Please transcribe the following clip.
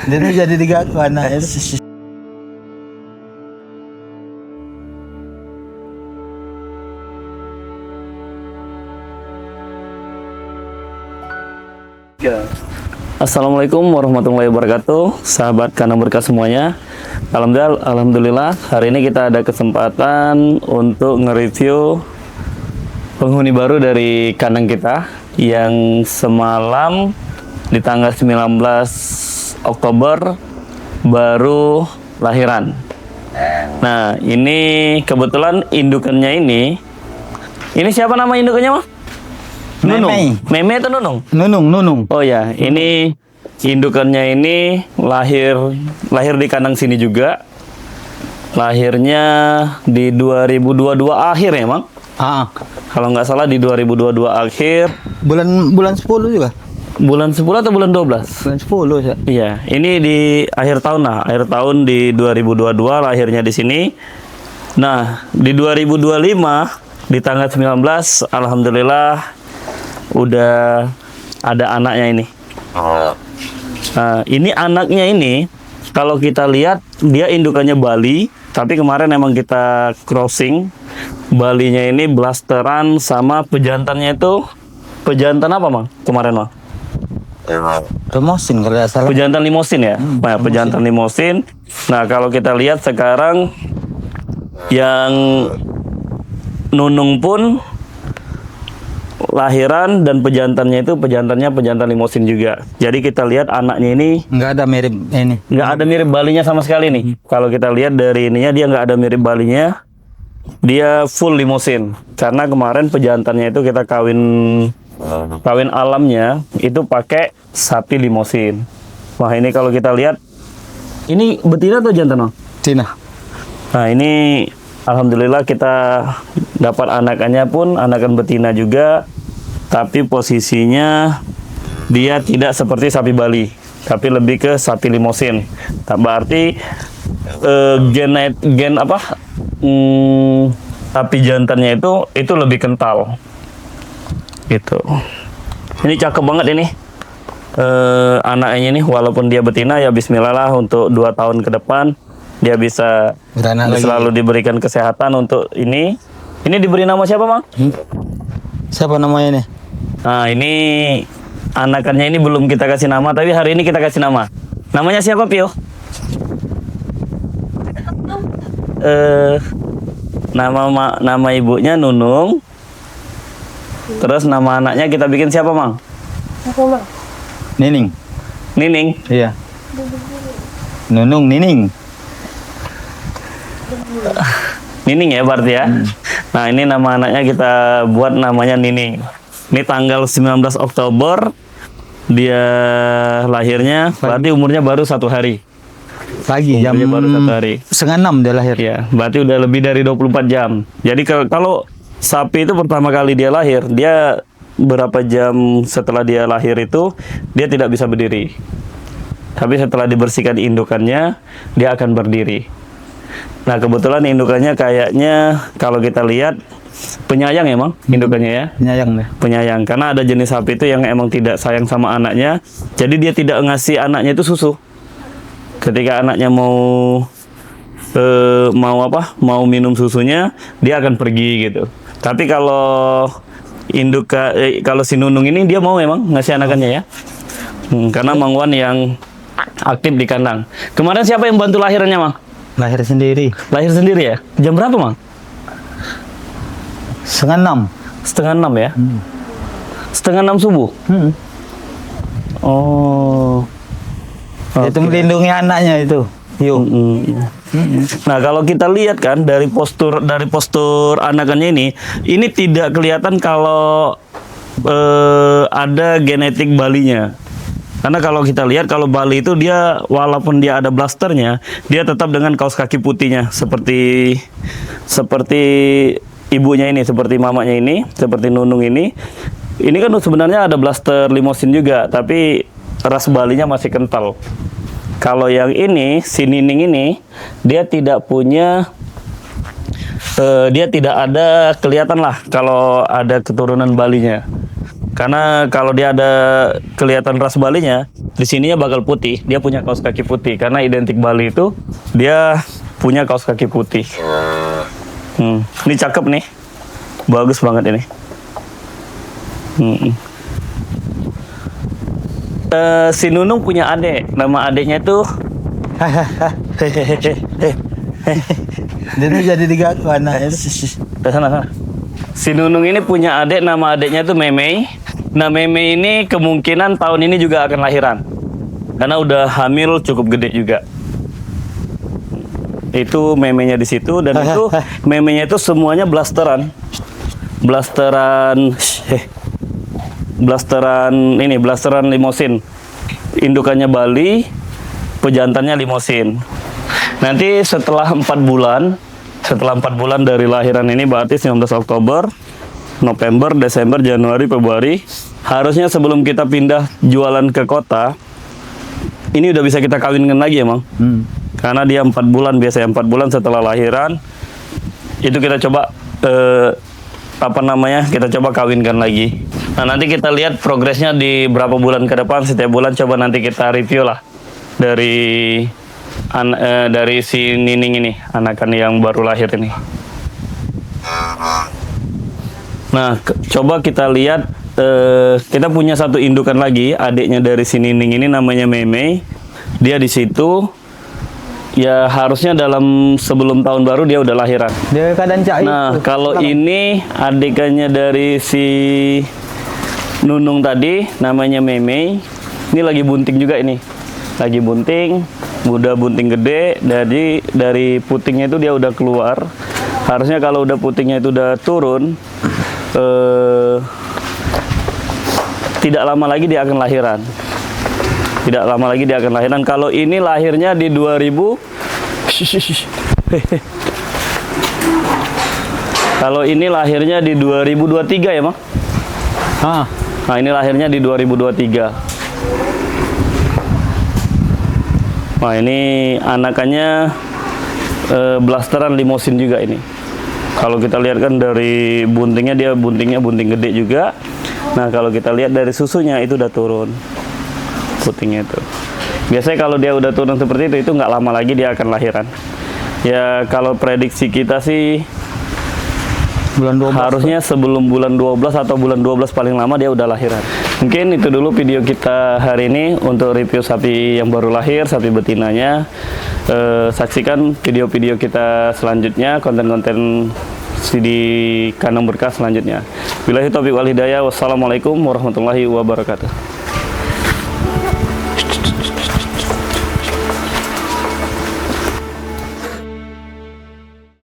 Dia jadi diganggu anaknya. Assalamualaikum warahmatullahi wabarakatuh, sahabat kandang berkah semuanya. Alhamdulillah, hari ini kita ada kesempatan untuk nge-review penghuni baru dari kandang kita yang semalam di tanggal 19 Oktober baru lahiran. Nah, ini kebetulan indukannya ini siapa nama indukannya, Mas? Nunung. Meme atau Nunung? Nunung. Oh ya, ini indukannya ini lahir di kandang sini juga. Lahirnya di 2022 akhir ya, Mang? Kalau nggak salah di 2022 akhir. Bulan 10 juga. Bulan 10 atau bulan 12? Bulan 10 ya. Iya, ini di akhir tahun lah. Akhir tahun di 2022 lahirnya di sini. Nah, di 2025 di tanggal 19 alhamdulillah udah ada anaknya ini. Nah, ini anaknya ini kalau kita lihat dia indukannya Bali, tapi kemarin emang kita crossing. Balinya ini blasteran sama pejantannya itu pejantan apa, Mang? Kemarin, Mang? Limosin kalau nggak salah. Pejantan limosin ya? Nah, pejantan limosin. Nah, kalau kita lihat sekarang yang Nunung pun lahiran dan pejantannya itu pejantan limosin juga. Jadi kita lihat anaknya ini nggak ada mirip ini. nggak ada mirip Balinya sama sekali nih. Kalau kita lihat dari ininya dia nggak ada mirip Balinya. Dia full limosin. Karena kemarin pejantannya itu kita kawin alamnya itu pakai sapi limosin. Wah, ini kalau kita lihat ini betina atau jantan, Bang? Betina. Nah, ini alhamdulillah kita dapat anakannya pun anakan betina juga, tapi posisinya dia tidak seperti sapi Bali, tapi lebih ke sapi limosin. Berarti gen apa? Sapi jantannya itu lebih kental. Gitu. Ini cakep banget ini. Anaknya ini walaupun dia betina ya bismillah lah untuk 2 tahun ke depan dia bisa selalu diberikan kesehatan untuk ini. Ini diberi nama siapa, Mang? Siapa namanya ini? Nah, ini anakannya ini belum kita kasih nama, tapi hari ini kita kasih nama. Namanya siapa, Pio? Nama ibunya Nunung. Terus nama anaknya kita bikin siapa, Mang? Apa, Mang? Nining. Nining. Iya. Nunung Nining. Nining ya berarti ya. Nah, ini nama anaknya kita buat namanya Nining. Ini tanggal 19 Oktober dia lahirnya, berarti umurnya baru 1 hari. Pagi jam Baru 1 hari. 5:30 dia lahir. Ya, berarti udah lebih dari 24 jam. Jadi kalau sapi itu pertama kali dia lahir, dia berapa jam setelah dia lahir itu dia tidak bisa berdiri. Tapi setelah dibersihkan indukannya, dia akan berdiri. Nah, kebetulan indukannya kayaknya kalau kita lihat penyayang emang indukannya ya. Penyayang deh. Penyayang, karena ada jenis sapi itu yang emang tidak sayang sama anaknya. Jadi dia tidak ngasih anaknya itu susu. Ketika anaknya mau minum susunya, dia akan pergi gitu. Tapi kalau kalau si Nunung ini dia mau memang ngasih anakannya ya. Karena Mang Wan yang aktif di kandang. Kemarin siapa yang bantu lahirannya, Mang? Lahir sendiri. Lahir sendiri ya? Jam berapa, Mang? 5:30. 5:30 ya? 5:30 subuh? Oh. Itu melindungi anaknya itu. Yuk. Nah, kalau kita lihat kan dari postur anakannya ini tidak kelihatan kalau ada genetik Balinya. Karena kalau kita lihat kalau Bali itu dia walaupun dia ada blasternya, dia tetap dengan kaos kaki putihnya seperti ibunya ini, seperti mamanya ini, seperti Nunung ini. Ini kan sebenarnya ada blaster limosin juga, tapi ras Balinya masih kental. Kalau yang ini, si Nining ini, dia tidak punya, dia tidak ada kelihatan lah kalau ada keturunan Balinya. Karena kalau dia ada kelihatan ras Balinya, di sininya bakal putih. Dia punya kaos kaki putih. Karena identik Bali itu dia punya kaos kaki putih. Ini cakep nih, bagus banget ini. Si Nunung punya adik. Nama adiknya itu Dia tuh jadi diganggu anaknya. sana. Si Nunung ini punya adik, nama adiknya itu Memei. Nah, Memei ini kemungkinan tahun ini juga akan lahiran. Karena udah hamil cukup gede juga. Itu memenya di situ, dan itu memenya itu semuanya blasteran. Blasteran limosin. Indukannya Bali, pejantannya limosin. Nanti setelah 4 bulan dari lahiran ini, berarti 19 Oktober, November, Desember, Januari, Februari, harusnya sebelum kita pindah jualan ke kota, ini udah bisa kita kawinkan lagi ya, Mang. Karena dia 4 bulan, biasanya 4 bulan setelah lahiran, itu kita coba kita coba kawinkan lagi. Nah, nanti kita lihat progresnya di berapa bulan ke depan. Setiap bulan coba nanti kita review lah dari si Nining ini, anakan yang baru lahir ini. Nah, coba kita lihat, kita punya satu indukan lagi, adiknya dari si Nining ini, namanya Memei. Dia di situ. Ya harusnya sebelum tahun baru dia udah lahiran. Dia kadang cai. Nah, kalau ini adikannya dari si Nunung tadi, namanya Memei. Ini lagi bunting juga ini. Lagi bunting, udah bunting gede. Dari putingnya itu dia udah keluar. Harusnya kalau udah putingnya itu udah turun, tidak lama lagi dia akan lahiran. Kalau ini lahirnya di 2023 ya, Mang? Nah, ini lahirnya di 2023. Nah, ini anakannya blasteran limosin juga ini. Kalau kita lihat kan dari buntingnya bunting gede juga. Nah, kalau kita lihat dari susunya itu udah turun. Putingnya itu. Biasanya kalau dia udah turun seperti itu nggak lama lagi dia akan lahiran. Ya kalau prediksi kita sih bulan 12. Harusnya sebelum bulan 12 atau bulan 12 paling lama dia udah lahiran. Mungkin itu dulu video kita hari ini untuk review sapi yang baru lahir, sapi betinanya. Saksikan video-video kita selanjutnya, konten-konten di kandang berkah selanjutnya. Billahi taufiq wal hidayah. Wassalamualaikum warahmatullahi wabarakatuh.